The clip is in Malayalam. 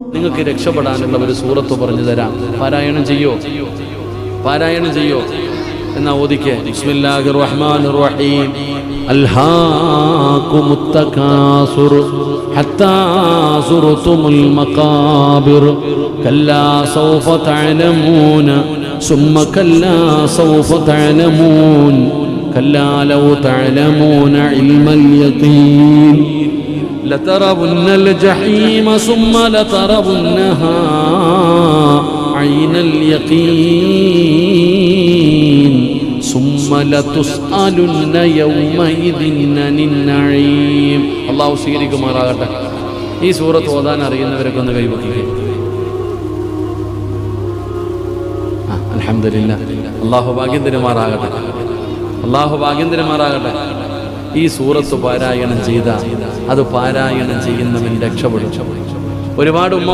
നിങ്ങൾക്ക് രക്ഷപ്പെടാനുള്ള ഒരു സൂറത്ത് പറഞ്ഞു തരാം. പാരായണം ചെയ്യോ എന്നാ ഓദിക്കേ. ബിസ്മില്ലാഹിർ റഹ്മാനിർ റഹീം. അൽഹാകുമുത് തകാസുർ ഹത്താ സുർതുമുൽ മഖാബിർ കല്ലാ സൗഫ തഅലമൂന സുമ്മ കല്ലാ സൗഫ തഅലമൂൻ കല്ലാ ലൗ തഅലമൂന ഇൽമൽ യഖീൻ لترون الجحيم ثم لترونها عين اليقين ثم لتسألن يومئذ عن النعيم. അല്ലാഹു സ്വീകരിക്കുമാറാകട്ടെ. ഈ സൂറത്ത് ഓതാൻ അറിയുന്നവരൊക്കെ ഒന്ന് കൈവയ്ക്കുക. അൽഹംദുലില്ലാഹ്. അല്ലാഹു ഭാഗ്യം തരുമാറാകട്ടെ. ഈ സൂറത്ത് പാരായണം ചെയ്ത അത് പാരായണം ചെയ്യുന്നവൻ രക്ഷപ്പെടും. ഒരുപാട്